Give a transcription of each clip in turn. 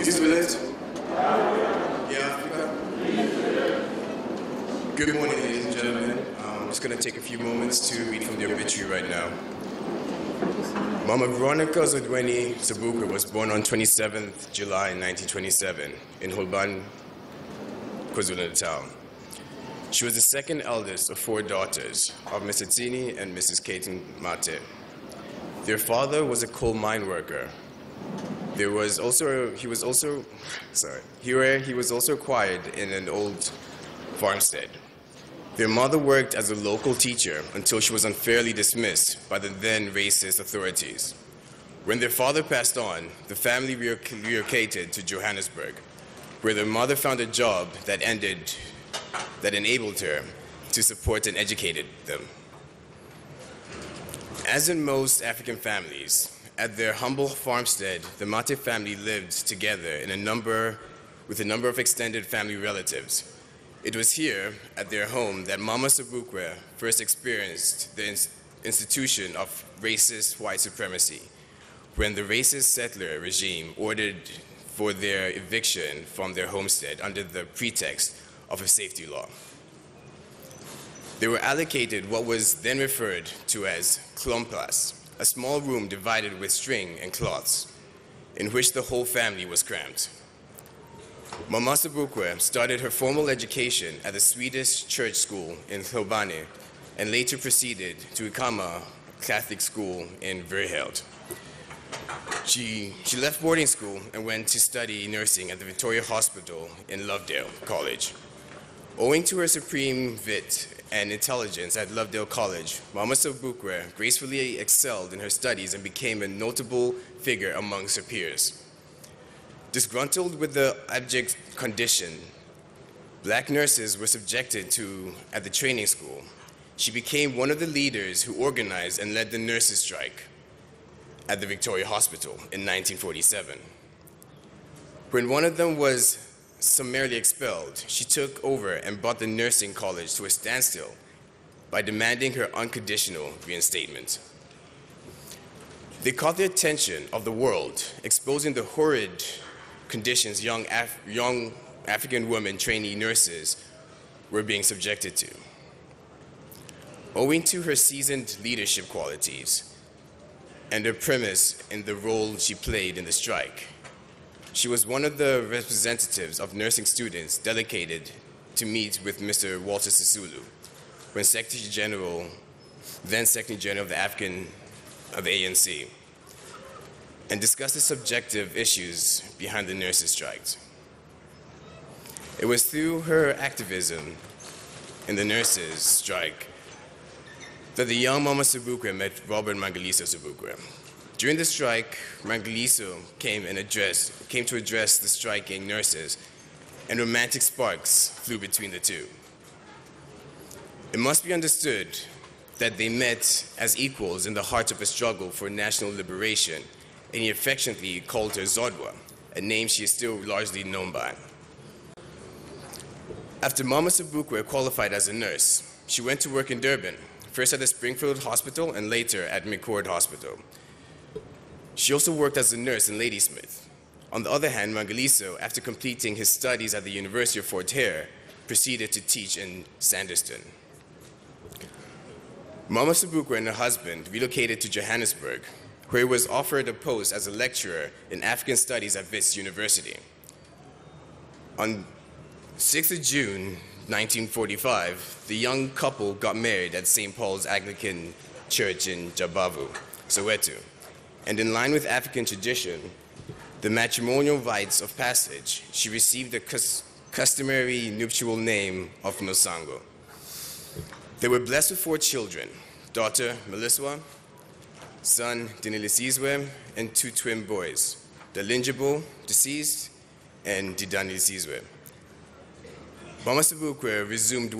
Is this village? Yeah, Africa? Good morning, ladies and gentlemen. I'm just going to take a few moments to read from the obituary right now. Mama Veronica Zondeni Sobukwe was born on 27th July 1927 in Holban, KwaZulu-Natal. She was the second eldest of four daughters of Mr. Tsini and Mrs. Katen Mate. Their father was a coal mine worker. He was also acquired in an old farmstead. Their mother worked as a local teacher until she was unfairly dismissed by the then racist authorities. When their father passed on, the family relocated to Johannesburg, where their mother found a job that enabled her to support and educate them. As in most African families, at their humble farmstead, the Mate family lived together with a number of extended family relatives. It was here, at their home, that Mama Sobukwe first experienced the institution of racist white supremacy, when the racist settler regime ordered for their eviction from their homestead under the pretext of a safety law. They were allocated what was then referred to as klomplas, a small room divided with string and cloths, in which the whole family was cramped. Mama Sobukwe started her formal education at the Swedish church school in Thobane and later proceeded to Ikama Catholic school in Verheld. She left boarding school and went to study nursing at the Victoria Hospital in Lovedale College. Owing to her supreme wit and intelligence at Lovedale College, Mama Sobukwe gracefully excelled in her studies and became a notable figure amongst her peers. Disgruntled with the abject condition black nurses were subjected to at the training school, she became one of the leaders who organized and led the nurses' strike at the Victoria Hospital in 1947. When one of them was summarily expelled, she took over and brought the nursing college to a standstill by demanding her unconditional reinstatement. They caught the attention of the world, exposing the horrid conditions young African women trainee nurses were being subjected to. Owing to her seasoned leadership qualities and her premise in the role she played in the strike, she was one of the representatives of nursing students delegated to meet with Mr. Walter Sisulu, then Secretary General of the ANC, and discuss the subjective issues behind the nurses' strikes. It was through her activism in the nurses' strike that the young Mama Sobukwe met Robert Mangaliso Sobukwe. During the strike, Mangaliso came to address the striking nurses, and romantic sparks flew between the two. It must be understood that they met as equals in the heart of a struggle for national liberation, and he affectionately called her Zodwa, a name she is still largely known by. After Mama Sobukwe qualified as a nurse, she went to work in Durban, first at the Springfield Hospital and later at McCord Hospital. She also worked as a nurse in Ladysmith. On the other hand, Mangaliso, after completing his studies at the University of Fort Hare, proceeded to teach in Sanderson. Mama Sobukwe and her husband relocated to Johannesburg, where he was offered a post as a lecturer in African Studies at Wits University. On 6th of June, 1945, the young couple got married at St. Paul's Anglican Church in Jabavu, Soweto. And in line with African tradition, the matrimonial rites of passage, she received the customary nuptial name of Nosango. They were blessed with 4 children, daughter Meliswa, son Dinilisizwe, and 2 twin boys, Dalinjabo, deceased, and Didanilisizwe. Mama Sobukwe resumed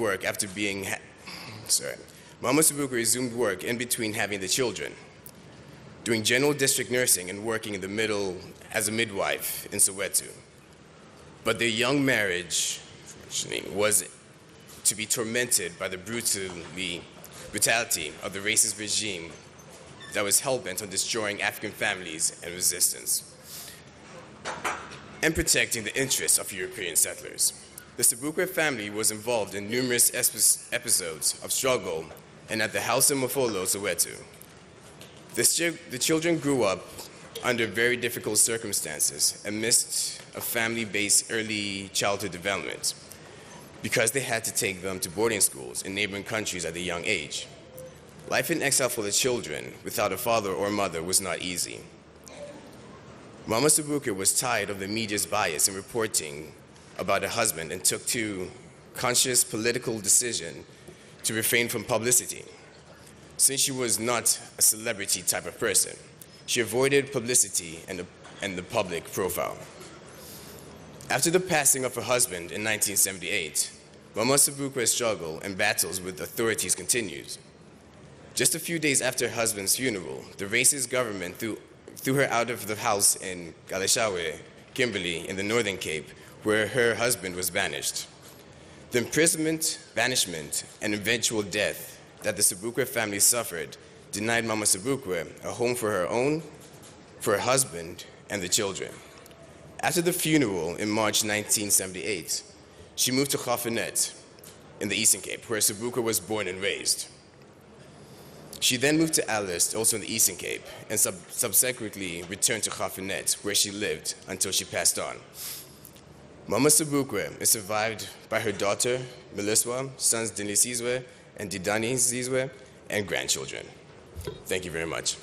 work in between having the children, doing general district nursing and working in the middle as a midwife in Soweto. But their young marriage was to be tormented by the brutality of the racist regime that was hell-bent on destroying African families and resistance. and protecting the interests of European settlers. The Sobukwe family was involved in numerous episodes of struggle and at the House of Mofolo, Soweto. The children grew up under very difficult circumstances amidst a family-based early childhood development because they had to take them to boarding schools in neighboring countries at a young age. Life in exile for the children without a father or mother was not easy. Mama Sobukwe was tired of the media's bias in reporting about her husband and took to conscious political decision to refrain from publicity. Since she was not a celebrity type of person, she avoided publicity and the public profile. After the passing of her husband in 1978, Mama Sobukwe's struggle and battles with authorities continued. Just a few days after her husband's funeral, the racist government threw her out of the house in Galeshawe, Kimberley, in the Northern Cape, where her husband was banished. The imprisonment, banishment, and eventual death that the Sobukwe family suffered denied Mama Sobukwe a home for her husband, and the children. After the funeral in March 1978, she moved to Gaffenet in the Eastern Cape, where Sobukwe was born and raised. She then moved to Alice, also in the Eastern Cape, and subsequently returned to Gaffenet, where she lived until she passed on. Mama Sobukwe is survived by her daughter, Meliswa, sons Denisizwe and Didani Zizwe, and grandchildren. Thank you very much.